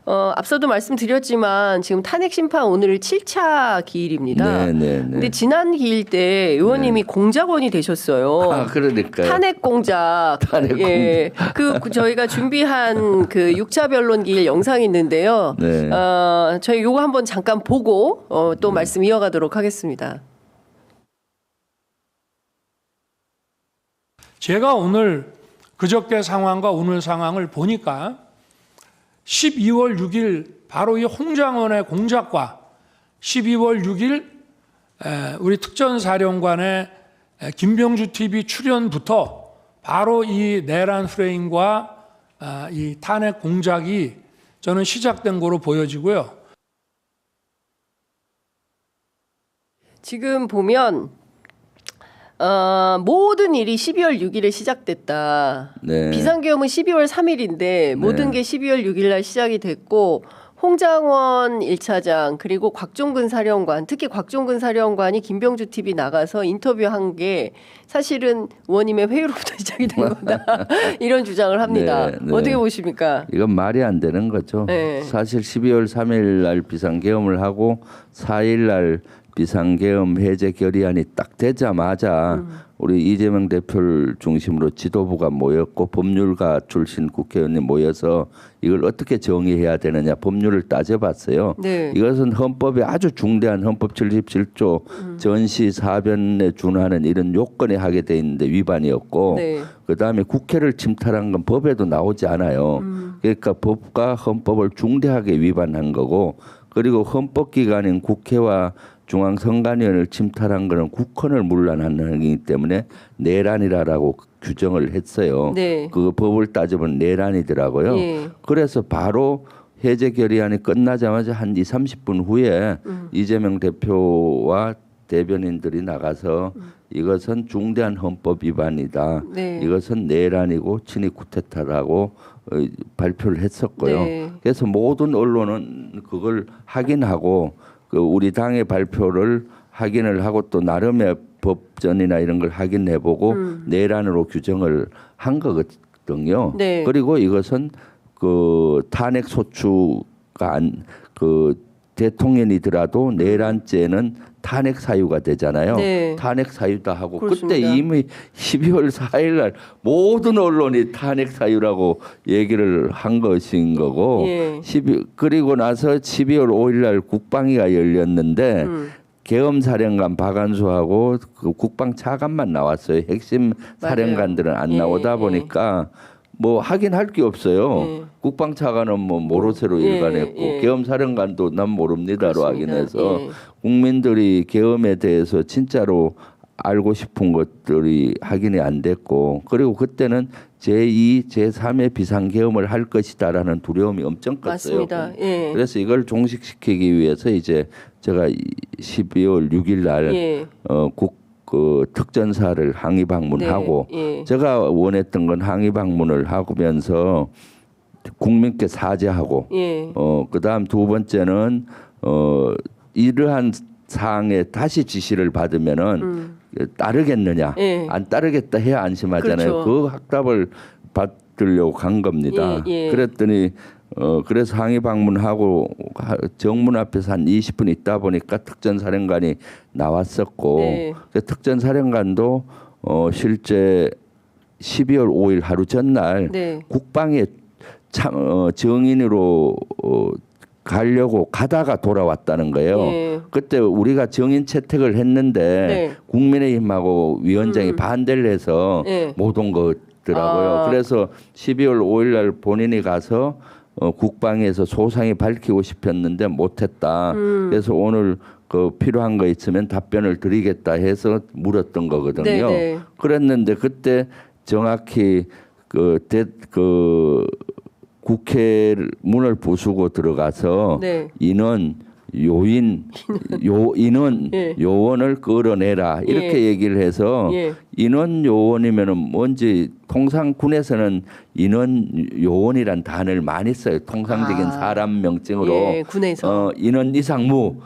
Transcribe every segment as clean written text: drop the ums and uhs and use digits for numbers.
앞서도 말씀드렸지만 지금 탄핵 심판 오늘 7차 기일입니다. 근데 지난 기일 때 의원님이 공작원이 되셨어요. 아, 그러니까요. 탄핵 공작. 예. 저희가 준비한 그 6차 변론 기일 영상이 있는데요. 저희 요거 한번 잠깐 보고 또 말씀 이어가도록 하겠습니다. 제가 오늘 그저께 상황과 오늘 상황을 보니까 12월 6일 바로 이 홍장원의 공작과 12월 6일 우리 특전사령관의 김병주 TV 출연부터 바로 이 내란 프레임과 이 탄핵 공작이 저는 시작된 거로 보여지고요. 지금 보면 모든 일이 12월 6일에 시작됐다. 비상계엄은 12월 3일인데 모든 게 12월 6일 날 시작이 됐고 홍장원 1차장 그리고 곽종근 사령관, 특히 곽종근 사령관이 김병주 TV 나가서 인터뷰한 게 사실은 의원님의 회유로부터 시작이 된 거다. 이런 주장을 합니다. 어떻게 보십니까? 이건 말이 안 되는 거죠. 사실 12월 3일 날 비상계엄을 하고 4일 날 비상계엄 해제 결의안이 딱 되자마자 우리 이재명 대표를 중심으로 지도부가 모였고 법률가 출신 국회의원이 모여서 이걸 어떻게 정의해야 되느냐 법률을 따져봤어요. 이것은 헌법에 아주 중대한 헌법 77조 전시 사변에 준하는 이런 요건에 하게 돼 있는데 위반이었고 그다음에 국회를 침탈한 건 법에도 나오지 않아요. 그러니까 법과 헌법을 중대하게 위반한 거고 그리고 헌법기관인 국회와 중앙선관위원회를 침탈한 것은 국헌을 문란하는 행위이기 때문에 내란이라고 규정을 했어요. 그 법을 따져보면 내란이더라고요. 그래서 바로 해제 결의안이 끝나자마자 한 20-30분 후에 이재명 대표와 대변인들이 나가서 이것은 중대한 헌법 위반이다. 이것은 내란이고 친위 쿠데타라고 발표를 했었고요. 그래서 모든 언론은 그걸 확인하고 그 우리 당의 발표를 확인을 하고 또 나름의 법전이나 이런 걸 확인해보고 내란으로 규정을 한 거거든요. 그리고 이것은 그 탄핵 소추가 그 대통령이더라도 내란죄는 탄핵 사유가 되잖아요. 탄핵 사유다 하고 그렇습니다. 그때 이미 12월 4일 날 모든 언론이 탄핵 사유라고 얘기를 한 것인 거고 그리고 나서 12월 5일 날 국방위가 열렸는데 계엄사령관 박안수하고 그 국방 차관만 나왔어요. 핵심 사령관들은 안 나오다 보니까 뭐 확인할 게 없어요. 국방 차관은 뭐 모로세로 일관했고 계엄사령관도 난 모릅니다로 확인해서 국민들이 계엄에 대해서 진짜로 알고 싶은 것들이 확인이 안 됐고 그리고 그때는 제2, 제3의 비상계엄을 할 것이다라는 두려움이 엄청 컸어요. 맞습니다. 그래서 이걸 종식시키기 위해서 이제 제가 12월 6일 날 그 특전사를 항의 방문하고 제가 원했던 건 항의 방문을 하면서 국민께 사죄하고 그다음 두 번째는 이러한 사항에 다시 지시를 받으면은 따르겠느냐 안 따르겠다 해야 안심하잖아요. 그 확답을 받으려고 간 겁니다. 그랬더니 그래서 항의 방문하고 정문 앞에서 한 20분 있다 보니까 특전사령관이 나왔었고 그 특전사령관도 실제 12월 5일 하루 전날 국방에 정인으로 가려고 가다가 돌아왔다는 거예요. 그때 우리가 정인 채택을 했는데 국민의힘하고 위원장이 반대를 해서 못 온 거더라고요. 그래서 12월 5일 날 본인이 가서 국방에서 소상히 밝히고 싶었는데 못했다. 그래서 오늘 그 필요한 거 있으면 답변을 드리겠다 해서 물었던 거거든요. 그랬는데 그때 정확히 그 국회 문을 부수고 들어가서 인원 요원을 끌어내라 이렇게 얘기를 해서 인원 요원이면은 뭔지 통상 군에서는 인원 요원이란 단어를 많이 써요. 통상적인 사람 명칭으로 예, 군에서 인원 이상무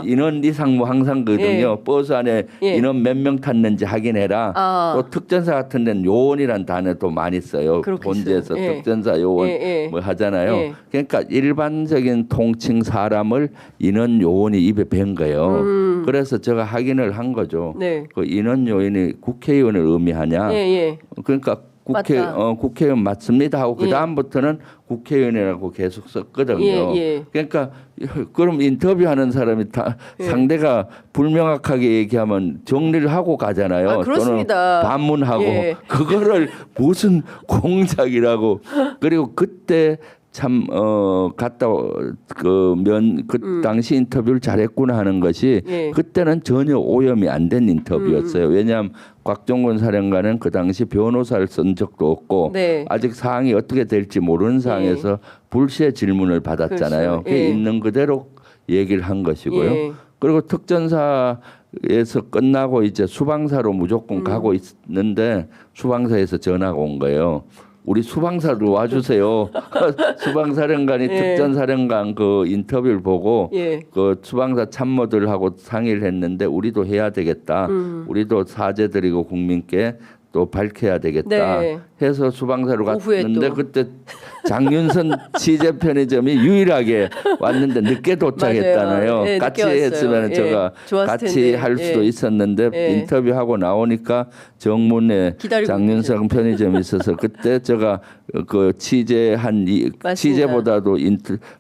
인원 이상무 항상 거든요. 예. 버스 안에 예. 인원 몇 명 탔는지 확인해라. 또 특전사 같은 데는 요원이란 단어도 많이 써요. 그렇겠어요. 본지에서 예. 특전사 요원 뭐 하잖아요. 예. 그러니까 일반적인 통칭 사람을 인원 요원이 입에 밴 거예요. 그래서 제가 확인을 한 거죠. 네. 그 인원 요원이 국회의원을 의미하냐? 그러니까 국회의원 맞습니다 하고 그 다음부터는 국회의원이라고 계속 썼거든요. 그러니까 그럼 인터뷰하는 사람이 다 상대가 불명확하게 얘기하면 정리를 하고 가잖아요. 또는 반문하고 그거를 무슨 공작이라고. 그리고 그때 참 갔다 그 당시 인터뷰를 잘했구나 하는 것이 그때는 전혀 오염이 안 된 인터뷰였어요. 왜냐하면 곽종근 사령관은 그 당시 변호사를 쓴 적도 없고 아직 사항이 어떻게 될지 모르는 상황에서 불시에 질문을 받았잖아요. 그게 있는 그대로 얘기를 한 것이고요. 그리고 특전사에서 끝나고 이제 수방사로 무조건 가고 있는데 수방사에서 전화가 온 거예요. 우리 수방사로 와주세요. 수방사령관이 특전사령관 그 인터뷰를 보고 그 수방사 참모들하고 상의를 했는데 우리도 해야 되겠다. 우리도 사죄드리고 국민께 또 밝혀야 되겠다 해서 수방사로 갔는데 그때 장윤선 취재 편의점이 유일하게 왔는데 늦게 도착했잖아요. 같이 했으면 제가 같이 할 수도 있었는데 인터뷰하고 나오니까 정문에 장윤선 편의점이 있어서 그때 제가 그 취재보다도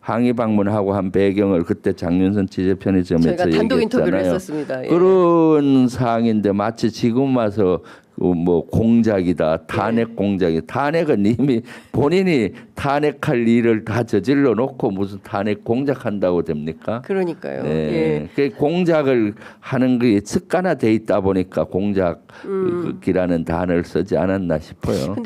항의 방문하고 한 배경을 그때 장윤선 취재 편의점에서 단독 인터뷰를 얘기했잖아요. 했었습니다. 그런 사항인데 마치 지금 와서 뭐 공작이다, 탄핵 공작이 탄핵은 이미 본인이 탄핵할 일을 다 저질러 놓고 무슨 탄핵 공작한다고 됩니까? 그러니까요. 그 공작을 하는 게 습관화돼 있다 보니까 공작이라는 단어를 쓰지 않았나 싶어요.